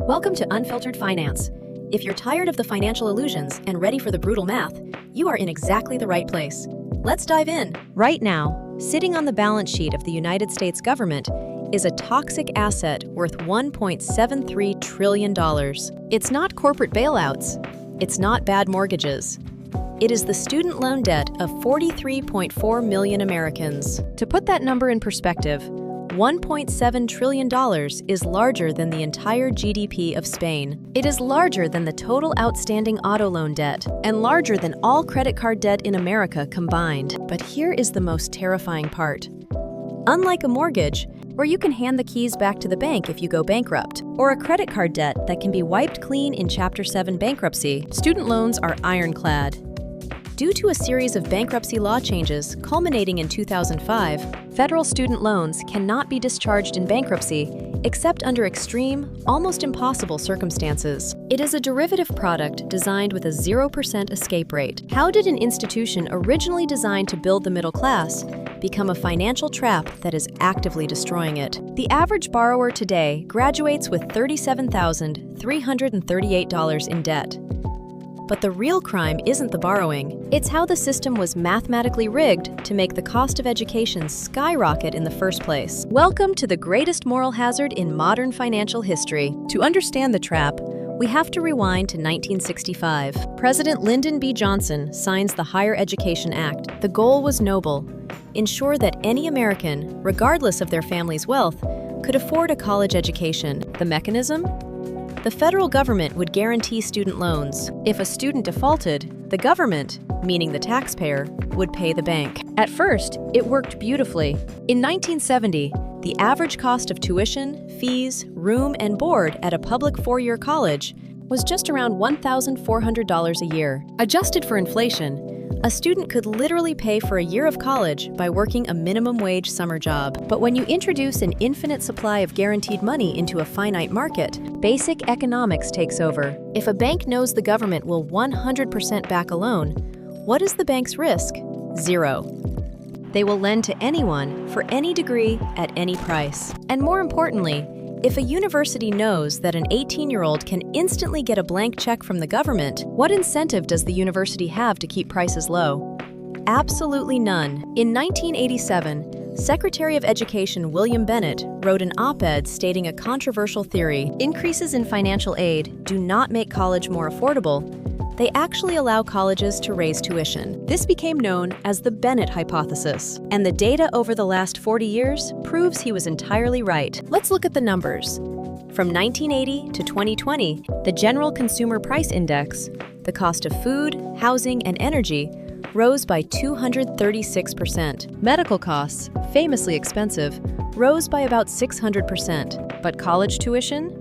Welcome to Unfiltered Finance. If you're tired of the financial illusions and ready for the brutal math, you are in exactly the right place. Let's dive in. Right now, sitting on the balance sheet of the United States government is a toxic asset worth $1.73 trillion. It's not corporate bailouts. It's not bad mortgages. It is the student loan debt of 43.4 million Americans. To put that number in perspective, $1.7 trillion is larger than the entire GDP of Spain. It is larger than the total outstanding auto loan debt and larger than all credit card debt in America combined. But here is the most terrifying part. Unlike a mortgage, where you can hand the keys back to the bank if you go bankrupt, or a credit card debt that can be wiped clean in Chapter 7 bankruptcy, student loans are ironclad. Due to a series of bankruptcy law changes culminating in 2005, federal student loans cannot be discharged in bankruptcy except under extreme, almost impossible circumstances. It is a derivative product designed with a 0% escape rate. How did an institution originally designed to build the middle class become a financial trap that is actively destroying it? The average borrower today graduates with $37,338 in debt. But the real crime isn't the borrowing. It's how the system was mathematically rigged to make the cost of education skyrocket in the first place. Welcome to the greatest moral hazard in modern financial history. To understand the trap, we have to rewind to 1965. President Lyndon B. Johnson signs the Higher Education Act. The goal was noble: ensure that any American, regardless of their family's wealth, could afford a college education. The mechanism? The federal government would guarantee student loans. If a student defaulted, the government, meaning the taxpayer, would pay the bank. At first, it worked beautifully. In 1970, the average cost of tuition, fees, room, and board at a public four-year college was just around $1,400 a year. Adjusted for inflation, a student could literally pay for a year of college by working a minimum wage summer job. But when you introduce an infinite supply of guaranteed money into a finite market, basic economics takes over. If a bank knows the government will 100% back a loan, what is the bank's risk? Zero. They will lend to anyone for any degree at any price. And more importantly, if a university knows that an 18-year-old can instantly get a blank check from the government, what incentive does the university have to keep prices low? Absolutely none. In 1987, Secretary of Education William Bennett wrote an op-ed stating a controversial theory: increases in financial aid do not make college more affordable. They actually allow colleges to raise tuition. This became known as the Bennett Hypothesis, and the data over the last 40 years proves he was entirely right. Let's look at the numbers. From 1980 to 2020, the General Consumer Price Index, the cost of food, housing, and energy, rose by 236%. Medical costs, famously expensive, rose by about 600%. But college tuition?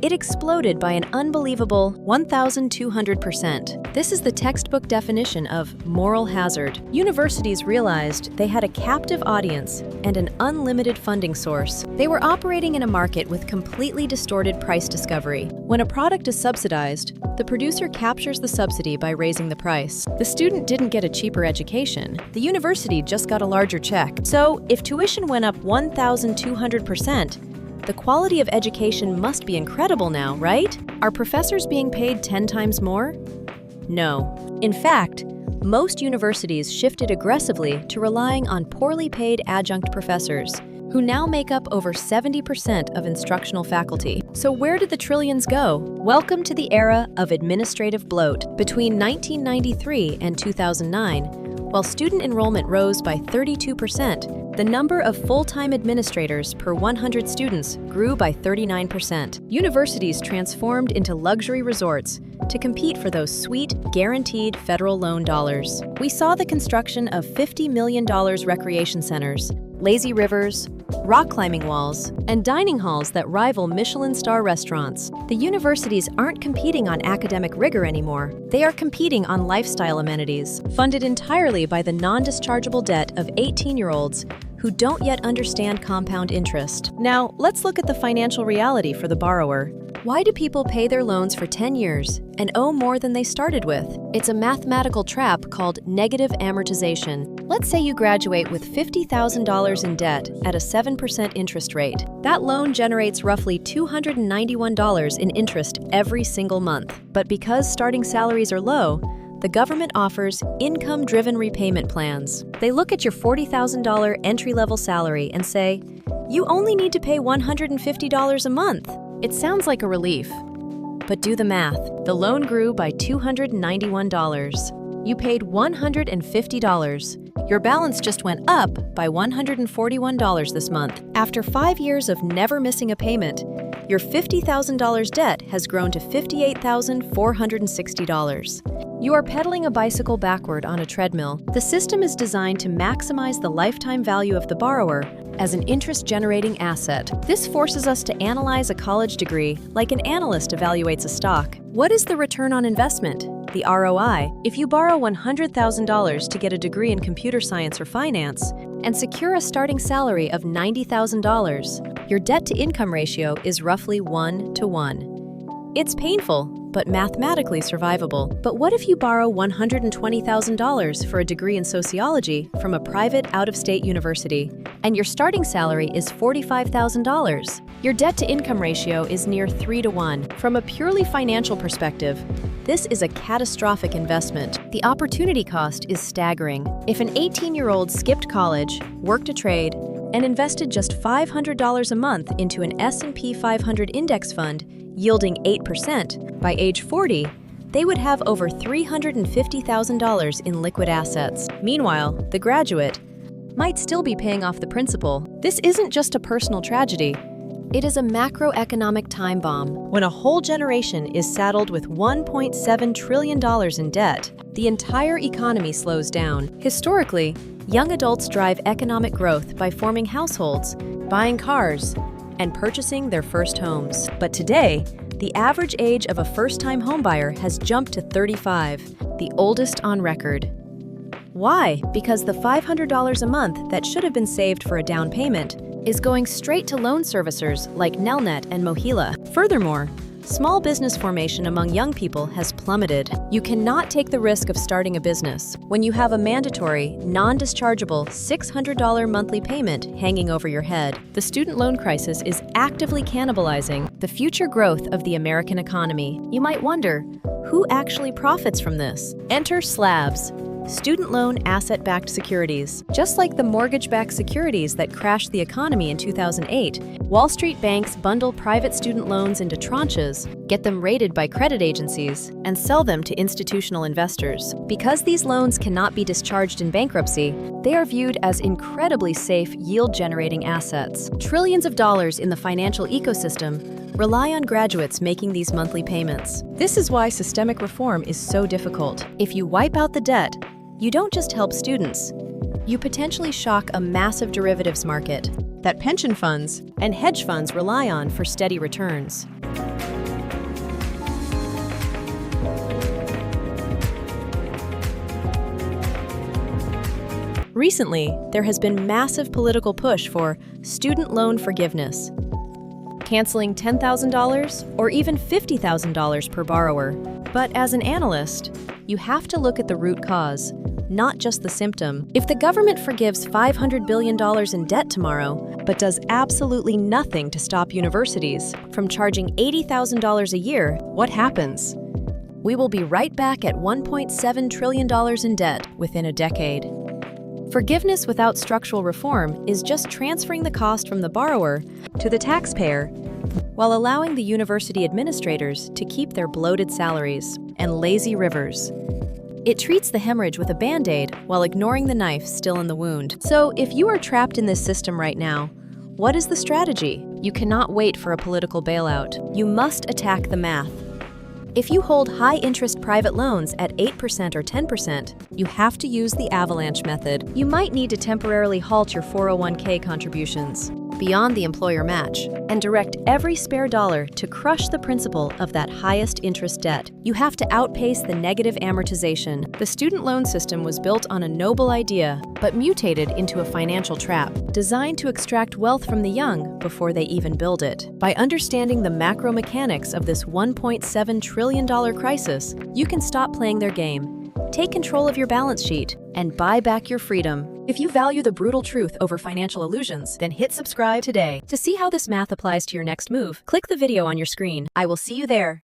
It exploded by an unbelievable 1,200%. This is the textbook definition of moral hazard. Universities realized they had a captive audience and an unlimited funding source. They were operating in a market with completely distorted price discovery. When a product is subsidized, the producer captures the subsidy by raising the price. The student didn't get a cheaper education. The university just got a larger check. So, if tuition went up 1,200%, the quality of education must be incredible now, right? Are professors being paid 10 times more? No. In fact, most universities shifted aggressively to relying on poorly paid adjunct professors, who now make up over 70% of instructional faculty. So where did the trillions go? Welcome to the era of administrative bloat. Between 1993 and 2009, while student enrollment rose by 32%, the number of full-time administrators per 100 students grew by 39%. Universities transformed into luxury resorts to compete for those sweet, guaranteed federal loan dollars. We saw the construction of $50 million recreation centers, lazy rivers, rock climbing walls, and dining halls that rival Michelin star restaurants. The universities aren't competing on academic rigor anymore. They are competing on lifestyle amenities, funded entirely by the non-dischargeable debt of 18-year-olds who don't yet understand compound interest. Now, let's look at the financial reality for the borrower. Why do people pay their loans for 10 years and owe more than they started with? It's a mathematical trap called negative amortization. Let's say you graduate with $50,000 in debt at a 7% interest rate. That loan generates roughly $291 in interest every single month. But because starting salaries are low, the government offers income-driven repayment plans. They look at your $40,000 entry-level salary and say, you only need to pay $150 a month. It sounds like a relief. But do the math. The loan grew by $291. You paid $150. Your balance just went up by $141 this month. After 5 years of never missing a payment, your $50,000 debt has grown to $58,460. You are pedaling a bicycle backward on a treadmill. The system is designed to maximize the lifetime value of the borrower as an interest-generating asset. This forces us to analyze a college degree like an analyst evaluates a stock. What is the return on investment? The ROI. If you borrow $100,000 to get a degree in computer science or finance and secure a starting salary of $90,000, your debt-to-income ratio is roughly 1:1. It's painful, but mathematically survivable. But what if you borrow $120,000 for a degree in sociology from a private out-of-state university, and your starting salary is $45,000? Your debt-to-income ratio is near 3:1. From a purely financial perspective, this is a catastrophic investment. The opportunity cost is staggering. If an 18-year-old skipped college, worked a trade, and invested just $500 a month into an S&P 500 index fund, yielding 8%, by age 40, they would have over $350,000 in liquid assets. Meanwhile, the graduate might still be paying off the principal. This isn't just a personal tragedy. It is a macroeconomic time bomb. When a whole generation is saddled with $1.7 trillion in debt, the entire economy slows down. Historically, young adults drive economic growth by forming households, buying cars, and purchasing their first homes. But today, the average age of a first-time homebuyer has jumped to 35, the oldest on record. Why? Because the $500 a month that should have been saved for a down payment is going straight to loan servicers like Nelnet and Mohila. Furthermore, small business formation among young people has plummeted. You cannot take the risk of starting a business when you have a mandatory, non-dischargeable $600 monthly payment hanging over your head. The student loan crisis is actively cannibalizing the future growth of the American economy. You might wonder, who actually profits from this? Enter SLABS, student loan asset-backed securities. Just like the mortgage-backed securities that crashed the economy in 2008, Wall Street banks bundle private student loans into tranches, get them rated by credit agencies, and sell them to institutional investors. Because these loans cannot be discharged in bankruptcy, they are viewed as incredibly safe yield-generating assets. Trillions of dollars in the financial ecosystem rely on graduates making these monthly payments. This is why systemic reform is so difficult. If you wipe out the debt, you don't just help students, you potentially shock a massive derivatives market that pension funds and hedge funds rely on for steady returns. Recently, there has been massive political push for student loan forgiveness, canceling $10,000 or even $50,000 per borrower. But as an analyst, you have to look at the root cause, not just the symptom. If the government forgives $500 billion in debt tomorrow, but does absolutely nothing to stop universities from charging $80,000 a year, what happens? We will be right back at $1.7 trillion in debt within a decade. Forgiveness without structural reform is just transferring the cost from the borrower to the taxpayer, while allowing the university administrators to keep their bloated salaries and lazy rivers. It treats the hemorrhage with a Band-Aid while ignoring the knife still in the wound. So if you are trapped in this system right now, what is the strategy? You cannot wait for a political bailout. You must attack the math. If you hold high-interest private loans at 8% or 10%, you have to use the Avalanche method. You might need to temporarily halt your 401k contributions beyond the employer match and direct every spare dollar to crush the principal of that highest interest debt. You have to outpace the negative amortization. The student loan system was built on a noble idea, but mutated into a financial trap, designed to extract wealth from the young before they even build it. By understanding the macro mechanics of this $1.7 trillion crisis, you can stop playing their game take control of your balance sheet, and buy back your freedom. If you value the brutal truth over financial illusions, then hit subscribe today. To see how this math applies to your next move, click the video on your screen. I will see you there.